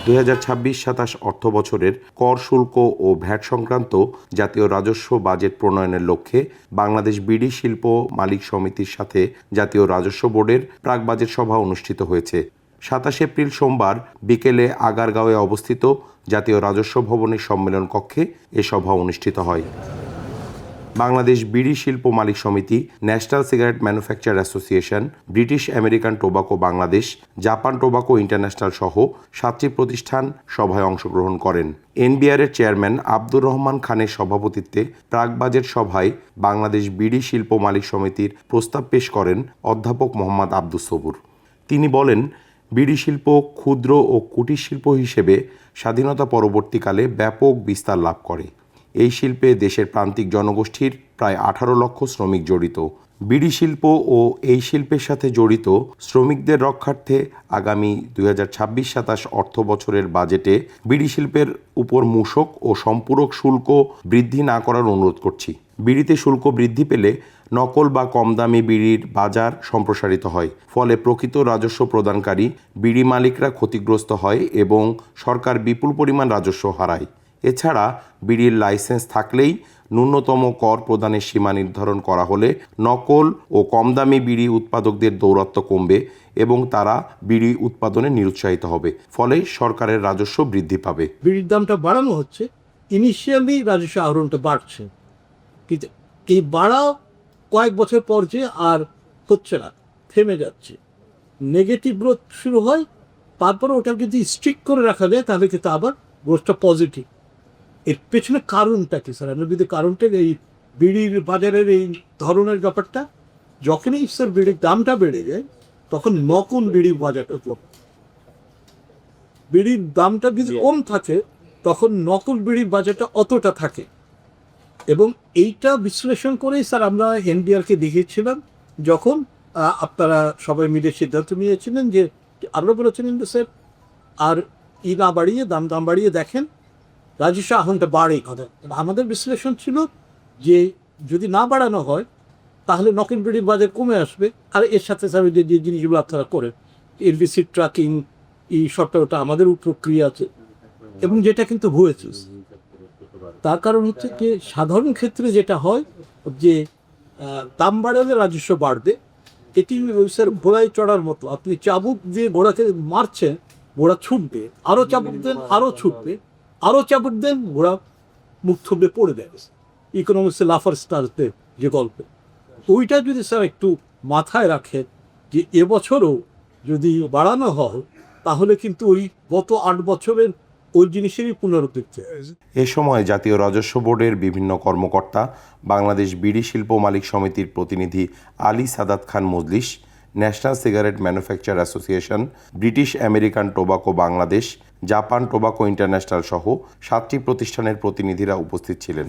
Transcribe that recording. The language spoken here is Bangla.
2026-27 অর্থবছরের কর শুল্ক ও ভ্যাট সংক্রান্ত জাতীয় রাজস্ব বাজেট প্রণয়নের লক্ষ্যে বাংলাদেশ বিড়ি শিল্প মালিক সমিতির সাথে জাতীয় রাজস্ব বোর্ডের প্রাক বাজেট সভা অনুষ্ঠিত হয়েছে। 27 এপ্রিল সোমবার বিকেলে আগারগাঁওয়ে অবস্থিত জাতীয় রাজস্ব ভবনের সম্মেলন কক্ষে এ সভা অনুষ্ঠিত হয়। বাংলাদেশ বিড়ি শিল্প মালিক সমিতি, national cigarette manufacture association, British American Tobacco Bangladesh, Japan Tobacco International সহ 7টি প্রতিষ্ঠান সভায় অংশগ্রহণ করেন। এনবিআরের চেয়ারম্যান আব্দুর রহমান খানের সভাপতিত্বে প্রাক বাজেট সভায় বাংলাদেশ বিড়ি শিল্প মালিক সমিতির প্রস্তাব পেশ করেন অধ্যাপক মোহাম্মদ আব্দুস সবুর। তিনি বলেন, বিড়ি শিল্প ক্ষুদ্র ও কুটির শিল্প হিসেবে স্বাধীনতা পরবর্তীকালে ব্যাপক বিস্তার লাভ করে। এই শিল্পে দেশের প্রান্তিক জনগোষ্ঠীর প্রায় 18 লক্ষ শ্রমিক জড়িত। বিড়ি শিল্প ও এই শিল্পের সাথে জড়িত শ্রমিকদের রক্ষার্থে আগামী 2026-27 অর্থ বছরের বাজেটে বিড়ি শিল্পের উপর মূসক ও সম্পূরক শুল্ক বৃদ্ধি না করার অনুরোধ করছি। বিড়িতে শুল্ক বৃদ্ধি পেলে নকল বা কম দামি বিড়ির বাজার সম্প্রসারিত হয়, ফলে প্রকৃত রাজস্ব প্রদানকারী বিড়ি মালিকরা ক্ষতিগ্রস্ত হয় এবং সরকার বিপুল পরিমাণ রাজস্ব হারায়। এছাড়া বিড়ির লাইসেন্স থাকলেই ন্যূনতম কর প্রদানের সীমা নির্ধারণ করা হলে নকল ও কম দামি বিড়ি উৎপাদকদের দৌরাত্ম্য কমবে এবং তারা বিড়ি উৎপাদনে নিরুৎসাহিত হবে, ফলে সরকারের রাজস্ব বৃদ্ধি পাবে। বিড়ির দামটা বাড়ানো হচ্ছে, ইনিশিয়ালি রাজস্ব আহরণটা বাড়ছে, কিন্তু এই বাড়াও কয়েক বছর পর যে আর হচ্ছে না, থেমে যাচ্ছে, নেগেটিভ গ্রোথ শুরু হয়। তারপরে ওটা যদি স্ট্রিক্ট করে রাখা যায় তাহলে কিন্তু আবার গ্রোথটা পজিটিভ। এর পেছনে কারণটা কি স্যার? আমরা যদি কারণটা এই বিড়ির বাজারের এই ধরনের ব্যাপারটা, যখনই স্যার বিড়ির দামটা বেড়ে যায় তখন নকল বিড়ির বাজারটা কমে। বিড়ির দামটা যদি কম থাকে তখন নকল বিড়ির বাজারটা অতটা থাকে। এবং এইটা বিশ্লেষণ করেই স্যার আমরা এনবিআরকে দেখিয়েছিলাম, যখন আপনারা সবাই মিলে সিদ্ধান্ত নিয়েছিলেন যে আমরা বলেছিলেন যে স্যার আর না বাড়িয়ে দাম বাড়িয়ে দেখেন রাজস্ব আহরণটা বাড়ে কথা। আমাদের বিশ্লেষণ ছিল যে যদি না বাড়ানো হয় তাহলে নকল বিড়ির বাজার কমে আসবে। আর এর সাথে সাথে যে জিনিসগুলো আপনারা করেন, এলবিসি ট্র্যাকিং, এই সবটা ওটা আমাদের প্রক্রিয়া আছে এবং যেটা কিন্তু হয়েছে। তার কারণ হচ্ছে যে সাধারণ ক্ষেত্রে যেটা হয় যে দাম বাড়ালে রাজস্ব বাড়বে, এটি স্যার ঘোড়ায় চড়ার মতো। আপনি চাবুক দিয়ে ঘোড়াকে মারছেন, ঘোড়া ছুটবে, আরও চাবুক দেন আরও ছুটবে, আরও চাবুক দেন ঘোড়া মুখ থুবড়ে পড়ে দেয়। ইকোনমিক্সে লাফার স্টারতে যে গল্পে, ওইটা যদি স্যার একটু মাথায় রাখেন যে এবছরও যদি বাড়ানো হয় তাহলে কিন্তু ওই গত 8 বছরের ওই জিনিসেরই পুনরুদ্বৃত্তি। এ সময় জাতীয় রাজস্ব বোর্ডের বিভিন্ন কর্মকর্তা, বাংলাদেশ বিড়ি শিল্প মালিক সমিতির প্রতিনিধি Ali Sadat Khan Majlis, national cigarette manufacture association, British American Tobacco Bangladesh, Japan Tobacco International সহ 7টি প্রতিষ্ঠানের প্রতিনিধিরা উপস্থিত ছিলেন।